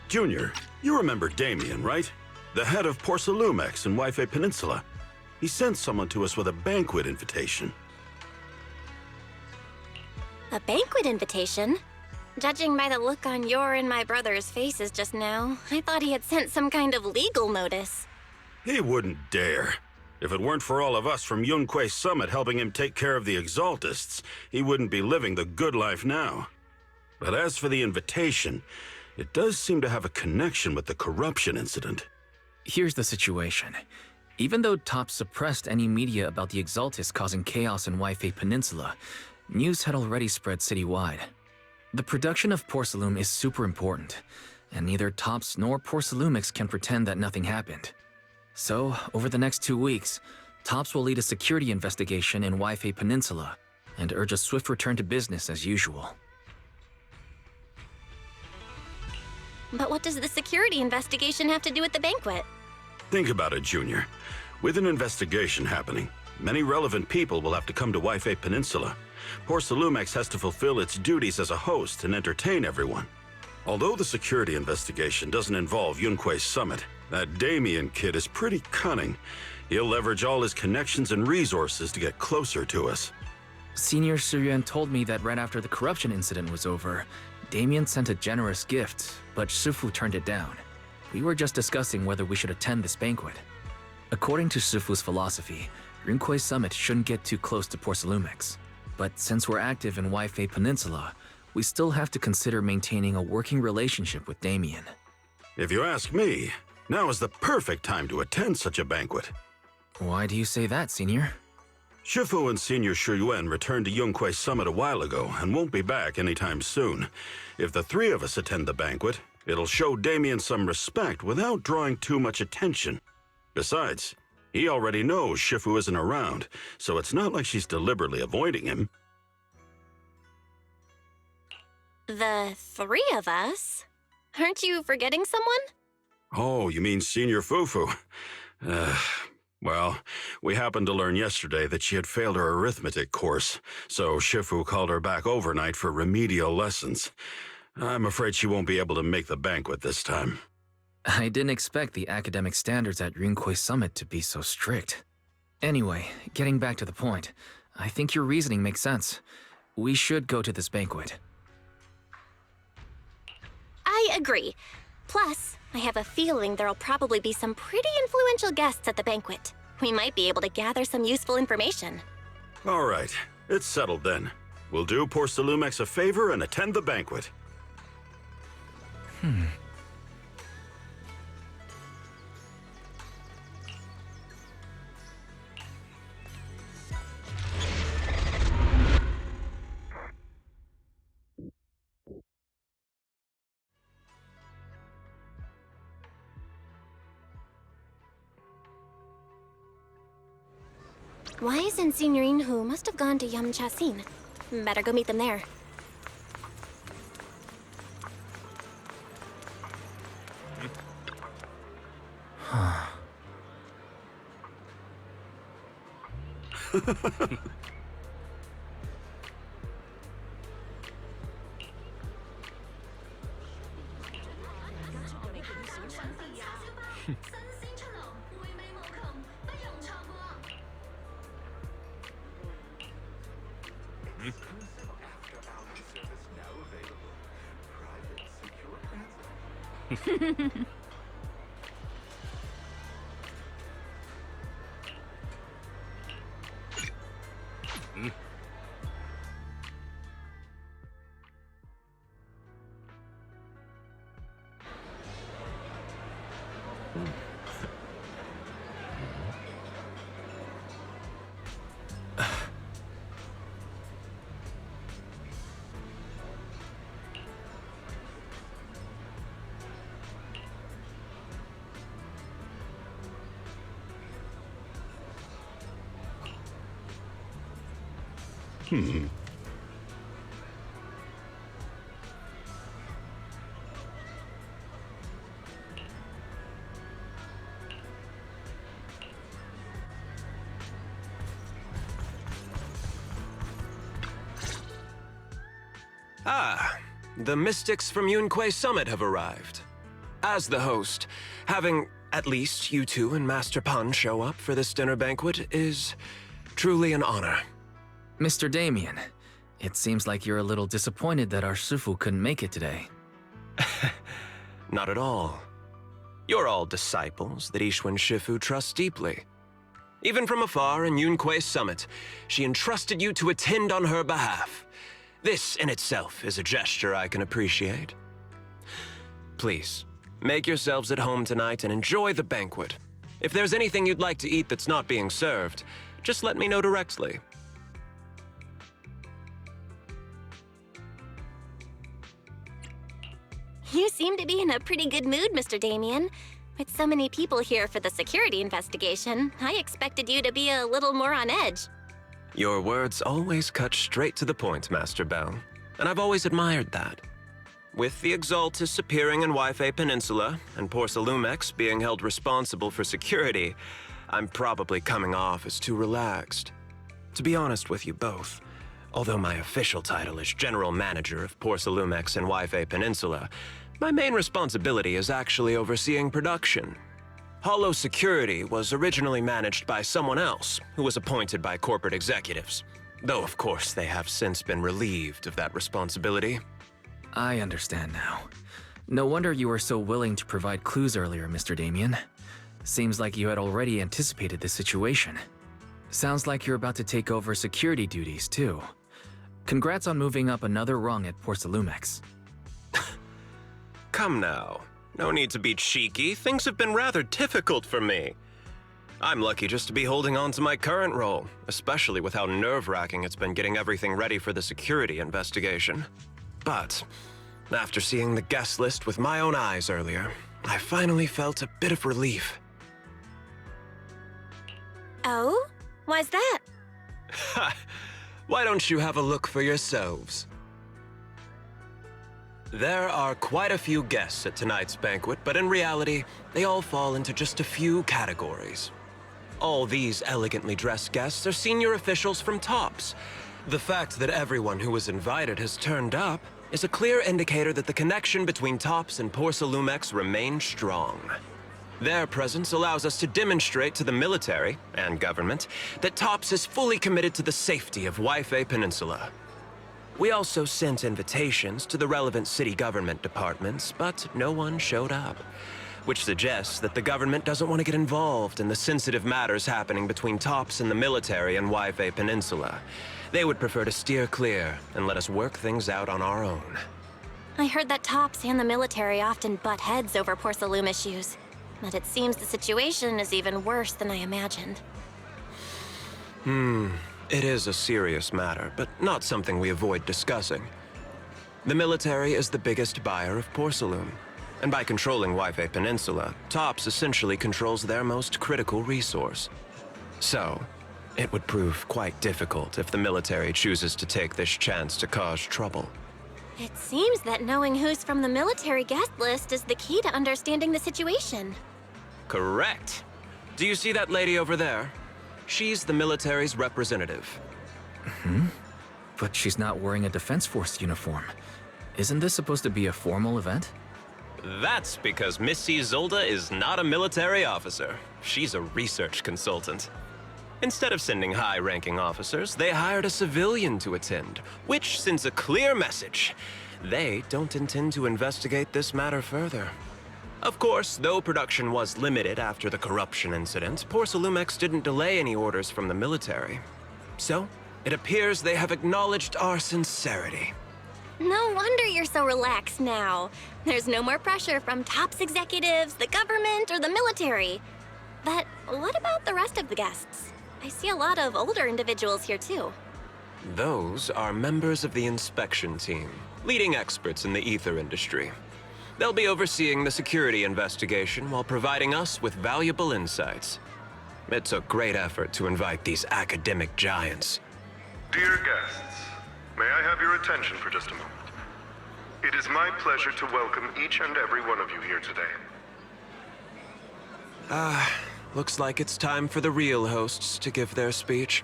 Junior, you remember Damian, right? The head of Porcelumex in Wife Peninsula. He sent someone to us with a banquet invitation. A banquet invitation? Judging by the look on your and my brother's faces just now, I thought he had sent some kind of legal notice. He wouldn't dare. If it weren't for all of us from Yunque Summit helping him take care of the Exaltists, he wouldn't be living the good life now. But as for the invitation, it does seem to have a connection with the corruption incident. Here's the situation. Even though Top suppressed any media about the Exaltists causing chaos in Wife Peninsula, news had already spread citywide. The production of Porcelume is super important, and neither Tops nor Porcelumix can pretend that nothing happened. So, over the next 2 weeks, Tops will lead a security investigation in Wife Peninsula and urge a swift return to business as usual. But what does the security investigation have to do with the banquet? Think about it, Junior. With an investigation happening, many relevant people will have to come to Wife Peninsula. Porcelumex has to fulfill its duties as a host and entertain everyone. Although the security investigation doesn't involve Yunque Summit, that Damian kid is pretty cunning. He'll leverage all his connections and resources to get closer to us. Senior Suyuan told me that right after the corruption incident was over, Damian sent a generous gift, but Shifu turned it down. We were just discussing whether we should attend this banquet. According to Shifu's philosophy, Yunque Summit shouldn't get too close to Porcelumex. But since we're active in Wife Peninsula, we still have to consider maintaining a working relationship with Damian. If you ask me, now is the perfect time to attend such a banquet. Why do you say that, Senior? Shifu and Senior Shuyuan returned to Yunque Summit a while ago and won't be back anytime soon. If the three of us attend the banquet, it'll show Damian some respect without drawing too much attention. Besides, he already knows Shifu isn't around, so it's not like she's deliberately avoiding him. The three of us? Aren't you forgetting someone? Oh, you mean Senior Fufu? Well, we happened to learn yesterday that she had failed her arithmetic course, so Shifu called her back overnight for remedial lessons. I'm afraid she won't be able to make the banquet this time. I didn't expect the academic standards at Yunque Summit to be so strict. Anyway, getting back to the point, I think your reasoning makes sense. We should go to this banquet. I agree. Plus, I have a feeling there'll probably be some pretty influential guests at the banquet. We might be able to gather some useful information. All right, it's settled then. We'll do Porcelumex a favor and attend the banquet. Wise and Senior Inhu must have gone to Yamchasin. Better go meet them there. Ah, the mystics from Yunque Summit have arrived. as the host, having at least you two and Master Pun show up for this dinner banquet is truly an honor. Mr. Damian, it seems like you're a little disappointed that our Shifu couldn't make it today. Not at all. You're all disciples that Ishwen Shifu trusts deeply. Even from afar in Yunque's summit, she entrusted you to attend on her behalf. This in itself is a gesture I can appreciate. Please, make yourselves at home tonight and enjoy the banquet. If there's anything you'd like to eat that's not being served, just let me know directly. You seem to be in a pretty good mood, Mr. Damian. With so many people here for the security investigation, I expected you to be a little more on edge. Your words always cut straight to the point, Master Bell, and I've always admired that. With the Exaltus appearing in Wi-Fi Peninsula and Porsalumex being held responsible for security, I'm probably coming off as too relaxed. To be honest with you both, although my official title is General Manager of Porsalumex and Wi-Fi Peninsula, my main responsibility is actually overseeing production. Hollow Security was originally managed by someone else who was appointed by corporate executives, though of course they have since been relieved of that responsibility. I understand now. No wonder you were so willing to provide clues earlier, Mr. Damian. Seems like you had already anticipated the situation. Sounds like you're about to take over security duties, too. Congrats on moving up another rung at Porsalumex. Come now. No need to be cheeky. Things have been rather difficult for me. I'm lucky just to be holding on to my current role, especially with how nerve-wracking it's been getting everything ready for the security investigation. But after seeing the guest list with my own eyes earlier, I finally felt a bit of relief. Oh? Why's that? Ha! Why don't you have a look for yourselves? There are quite a few guests at tonight's banquet, but in reality, they all fall into just a few categories. All these elegantly dressed guests are senior officials from TOPS. The fact that everyone who was invited has turned up is a clear indicator that the connection between TOPS and Porsalumex remains strong. Their presence allows us to demonstrate to the military and government that TOPS is fully committed to the safety of Wi-Fi Peninsula. We also sent invitations to the relevant city government departments, but no one showed up, which suggests that the government doesn't want to get involved in the sensitive matters happening between TOPS and the military and Wi-Fi Peninsula. They would prefer to steer clear and let us work things out on our own. I heard that TOPS and the military often butt heads over Porsalume issues, but it seems the situation is even worse than I imagined. It is a serious matter, but not something we avoid discussing. The military is the biggest buyer of Porsalume, and by controlling Wi-Fi Peninsula, TOPS essentially controls their most critical resource. So, it would prove quite difficult if the military chooses to take this chance to cause trouble. It seems that knowing who's from the military guest list is the key to understanding the situation. Correct. Do you see that lady over there? She's the military's representative. But she's not wearing a Defense Force uniform. Isn't this supposed to be a formal event? That's because Missy Zolda is not a military officer. She's a research consultant. Instead of sending high-ranking officers, they hired a civilian to attend, which sends a clear message. They don't intend to investigate this matter further. Of course, though production was limited after the corruption incident, Porsalumex didn't delay any orders from the military. So, it appears they have acknowledged our sincerity. No wonder you're so relaxed now. There's no more pressure from TOPS executives, the government, or the military. But what about the rest of the guests? I see a lot of older individuals here too. Those are members of the inspection team, leading experts in the ether industry. They'll be overseeing the security investigation while providing us with valuable insights. It took great effort to invite these academic giants. Dear guests, may I have your attention for just a moment? It is my pleasure to welcome each and every one of you here today. Looks like it's time for the real hosts to give their speech.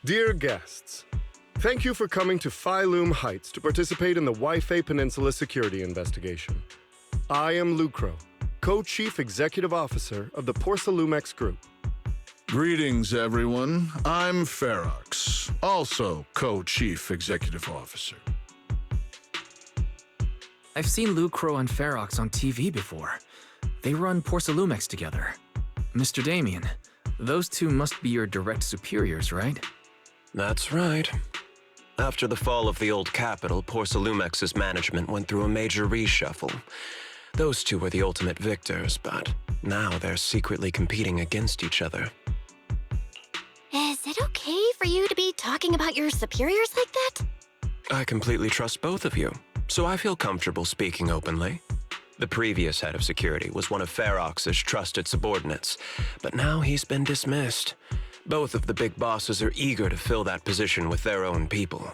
Dear guests, Thank you for coming to Phylum Heights to participate in the Waifei Peninsula security investigation. I am Lucro, Co-Chief Executive Officer of the Porsalumex Group. Greetings, everyone. I'm Ferox, also Co-Chief Executive Officer. I've seen Lucro and Ferox on TV before. They run Porsalumex together. Mr. Damian, those two must be your direct superiors, right? That's right. After the fall of the old capital, Porsalumex's management went through a major reshuffle. Those two were the ultimate victors, but now they're secretly competing against each other. Is it okay for you to be talking about your superiors like that? I completely trust both of you, so I feel comfortable speaking openly. The previous head of security was one of Ferox's trusted subordinates, but now he's been dismissed. Both of the big bosses are eager to fill that position with their own people.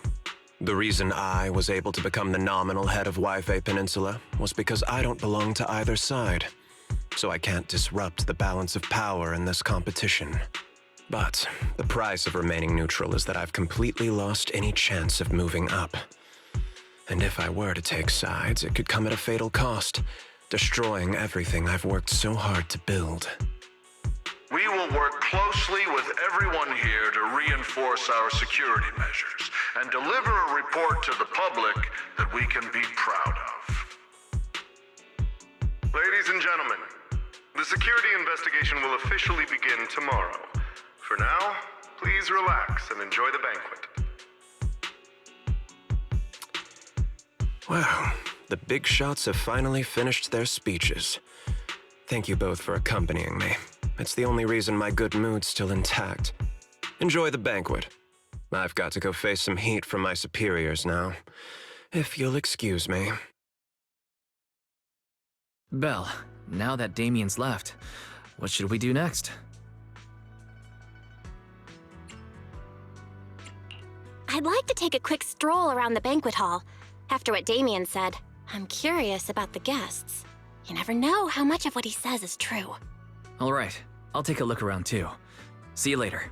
The reason I was able to become the nominal head of Waifei Peninsula was because I don't belong to either side, so I can't disrupt the balance of power in this competition. But the price of remaining neutral is that I've completely lost any chance of moving up. And if I were to take sides, it could come at a fatal cost, destroying everything I've worked so hard to build. We will work closely with everyone here to reinforce our security measures and deliver a report to the public that we can be proud of. Ladies and gentlemen, the security investigation will officially begin tomorrow. For now, please relax and enjoy the banquet. Wow, the big shots have finally finished their speeches. Thank you both for accompanying me. It's the only reason my good mood's still intact. Enjoy the banquet. I've got to go face some heat from my superiors now. If you'll excuse me. Belle, now that Damian's left, what should we do next? I'd like to take a quick stroll around the banquet hall. After what Damian said, I'm curious about the guests. You never know how much of what he says is true. All right, I'll take a look around too. See you later.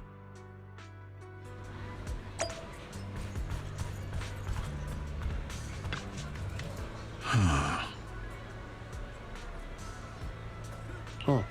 Oh.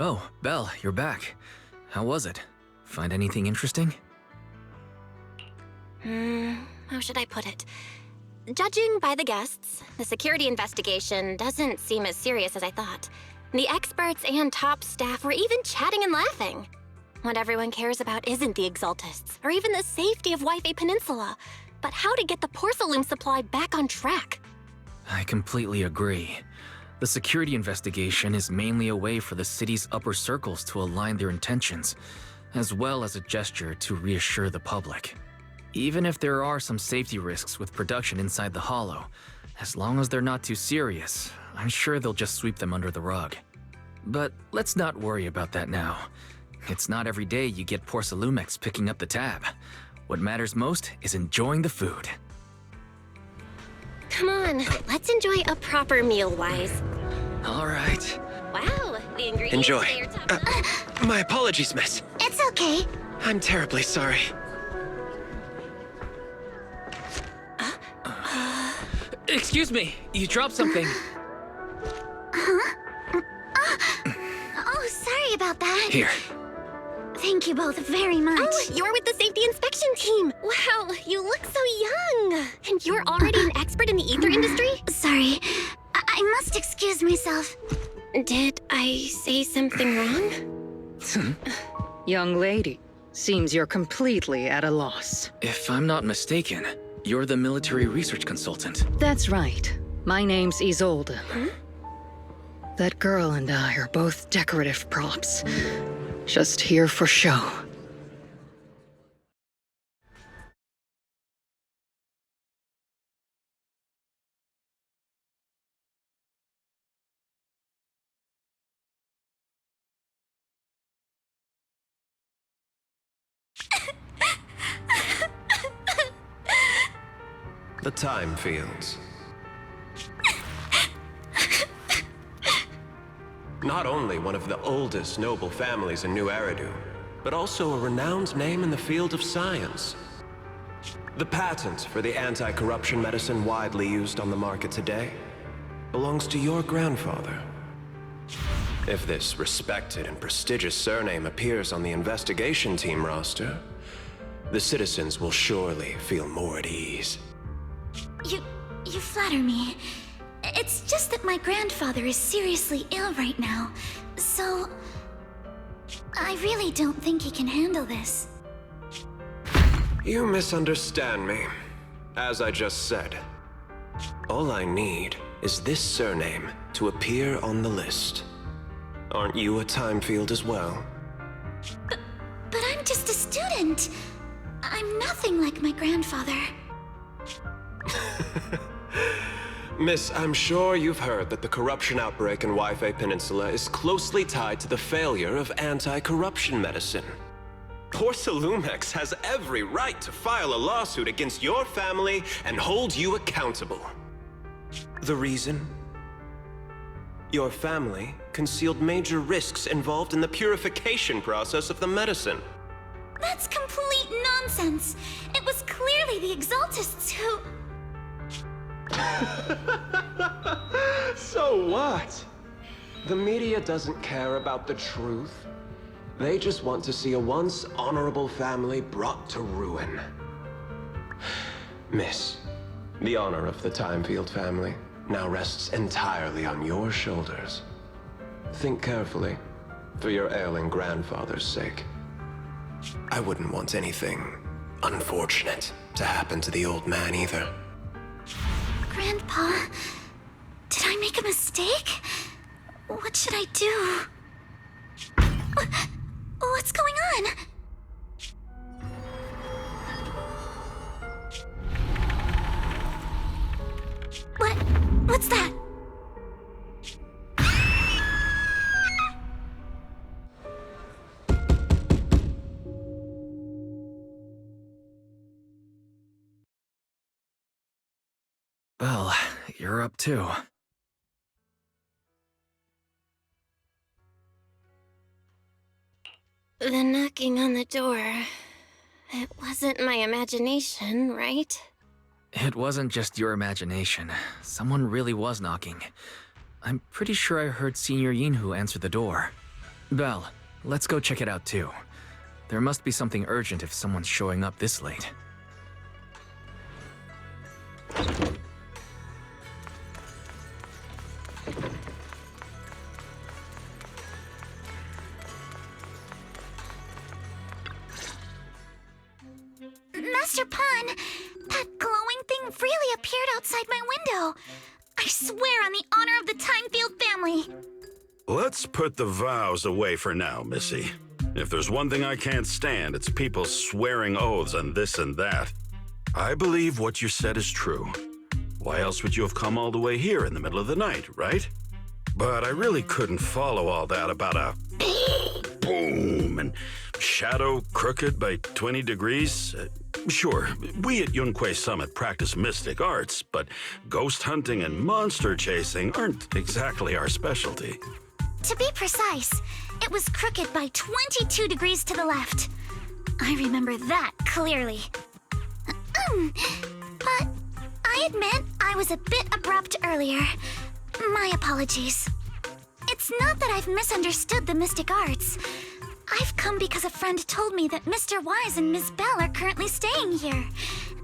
Oh, Belle, you're back. How was it? Find anything interesting? How should I put it? Judging by the guests, the security investigation doesn't seem as serious as I thought. The experts and top staff were even chatting and laughing. What everyone cares about isn't the Exaltists, or even the safety of Wi-Fi Peninsula, but how to get the porcelain supply back on track. I completely agree. The security investigation is mainly a way for the city's upper circles to align their intentions, as well as a gesture to reassure the public. Even if there are some safety risks with production inside the Hollow, as long as they're not too serious, I'm sure they'll just sweep them under the rug. But let's not worry about that now. It's not every day you get Porcelumex picking up the tab. What matters most is enjoying the food. Come on, let's enjoy a proper meal, Wise. All right. Wow, the ingredients Enjoy. say you're top- My apologies, miss. It's okay. I'm terribly sorry. Excuse me, you dropped something. Oh, sorry about that. Here. Thank you both very much. Oh, you're with the safety inspection team. Wow, you look so young. And you're already an expert in the ether industry? Sorry, I must excuse myself. Did I say something wrong? Young lady, seems you're completely at a loss. If I'm not mistaken, you're the military research consultant. That's right. My name's Isolde. That girl and I are both decorative props. Just here for show. The time fields. Not only one of the oldest noble families in New Eridu, but also a renowned name in the field of science. The patent for the anti-corruption medicine widely used on the market today belongs to your grandfather. If this respected and prestigious surname appears on the investigation team roster, the citizens will surely feel more at ease. You flatter me. It's just that my grandfather is seriously ill right now, so I really don't think he can handle this. You misunderstand me. As I just said, all I need is this surname to appear on the list. Aren't you a time field as well? But I'm just a student. I'm nothing like my grandfather. Miss, I'm sure you've heard that the corruption outbreak in Wi-Fi Peninsula is closely tied to the failure of anti-corruption medicine. Porcelumex has every right to file a lawsuit against your family and hold you accountable. The reason? Your family concealed major risks involved in the purification process of the medicine. That's complete nonsense. It was clearly the Exaltists who... So what? The media doesn't care about the truth. They just want to see a once honorable family brought to ruin. Miss, the honor of the Timefield family now rests entirely on your shoulders. Think carefully, for your ailing grandfather's sake. I wouldn't want anything unfortunate to happen to the old man either. Grandpa, did I make a mistake? What should I do? What's going on? What's that? Well, you're up too. The knocking on the door. It wasn't my imagination, right? It wasn't just your imagination. Someone really was knocking. I'm pretty sure I heard Senior Yinhu answer the door. Belle, let's go check it out too. There must be something urgent if someone's showing up this late. Master Pun, that glowing thing really appeared outside my window. I swear on the honor of the Timefield family. Let's put the vows away for now, Missy. If there's one thing I can't stand, it's people swearing oaths on this and that. I believe what you said is true. Why else would you have come all the way here in the middle of the night, right? But I really couldn't follow all that about a boom and shadow crooked by 20 degrees. Sure, we at Yunquay Summit practice mystic arts, but ghost hunting and monster chasing aren't exactly our specialty. To be precise, it was crooked by 22 degrees to the left. I remember that clearly. But I admit I was a bit abrupt earlier. My apologies. It's not that I've misunderstood the mystic arts. I've come because a friend told me that Mr. Wise and Ms. Bell are currently staying here,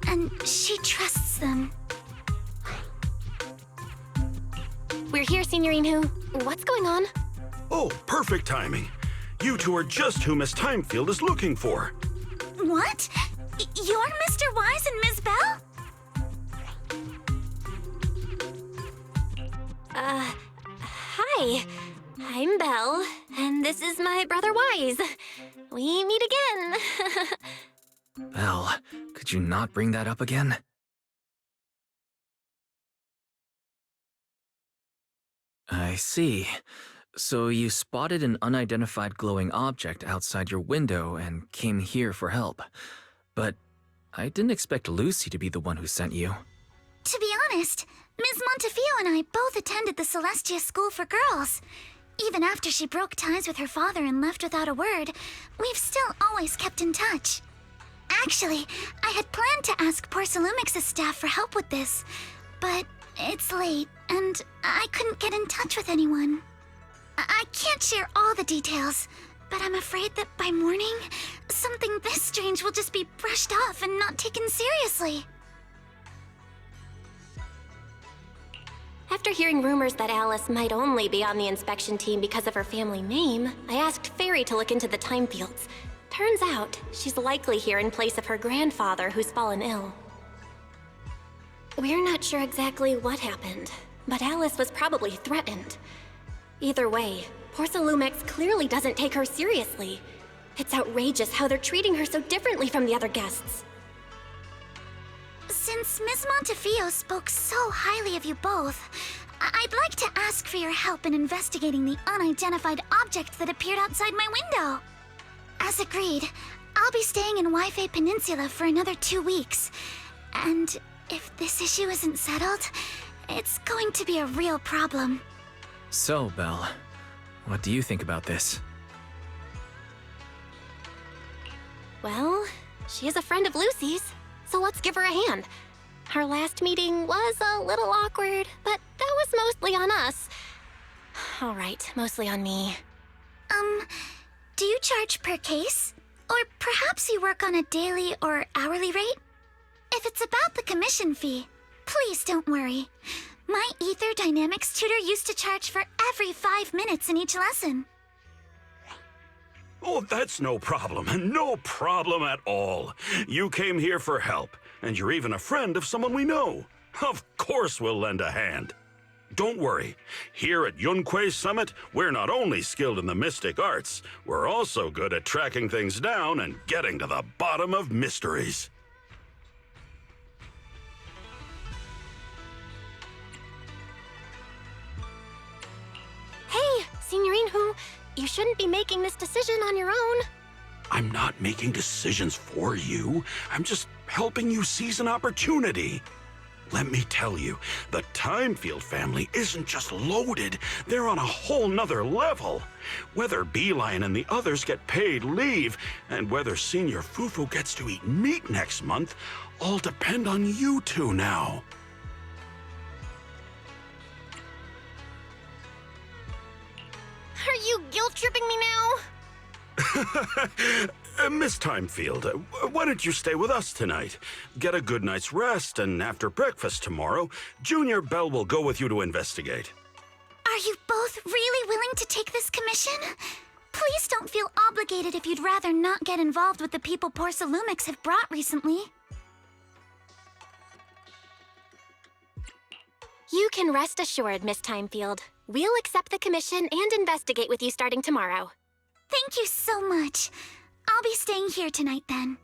and she trusts them. We're here, Signorine Who. What's going on? Oh, perfect timing. You two are just who Miss Timefield is looking for. What? You're Mr. Wise and Ms. Bell? Hi. I'm Belle, and this is my brother Wise. We meet again. Belle, could you not bring that up again? I see. So you spotted an unidentified glowing object outside your window and came here for help. But I didn't expect Lucy to be the one who sent you. To be honest, Ms. Montefio and I both attended the Celestia School for Girls. Even after she broke ties with her father and left without a word, we've still always kept in touch. Actually, I had planned to ask Porcelumix's staff for help with this, but it's late, and I couldn't get in touch with anyone. I can't share all the details, but I'm afraid that by morning, something this strange will just be brushed off and not taken seriously. After hearing rumors that Alice might only be on the inspection team because of her family name, I asked Fairy to look into the Timefields. Turns out, she's likely here in place of her grandfather who's fallen ill. We're not sure exactly what happened, but Alice was probably threatened. Either way, Porcelumix clearly doesn't take her seriously. It's outrageous how they're treating her so differently from the other guests. Since Ms. Montefio spoke so highly of you both, I'd like to ask for your help in investigating the unidentified object that appeared outside my window. As agreed, I'll be staying in Waifei Peninsula for another 2 weeks. And if this issue isn't settled, it's going to be a real problem. So, Belle, what do you think about this? Well, she is a friend of Lucy's, so let's give her a hand. Our last meeting was a little awkward, but that was mostly on us. All right, mostly on me. Do you charge per case? Or perhaps you work on a daily or hourly rate? If it's about the commission fee, please don't worry. My Ether Dynamics tutor used to charge for every 5 minutes in each lesson. Oh, that's no problem. No problem at all. You came here for help, and you're even a friend of someone we know. Of course we'll lend a hand. Don't worry. Here at Yunquay Summit, we're not only skilled in the mystic arts, we're also good at tracking things down and getting to the bottom of mysteries. Hey, Signorine Who, you shouldn't be making this decision on your own. I'm not making decisions for you. I'm just helping you seize an opportunity. Let me tell you, the Timefield family isn't just loaded, they're on a whole nother level. Whether Beeline and the others get paid leave, and whether Senior Fufu gets to eat meat next month, all depend on you two now. Are you guilt-tripping me now? Miss Timefield, why don't you stay with us tonight? Get a good night's rest, and after breakfast tomorrow, Junior Bell will go with you to investigate. Are you both really willing to take this commission? Please don't feel obligated if you'd rather not get involved with the people Porcelumex have brought recently. You can rest assured, Miss Timefield. We'll accept the commission and investigate with you starting tomorrow. Thank you so much. I'll be staying here tonight then.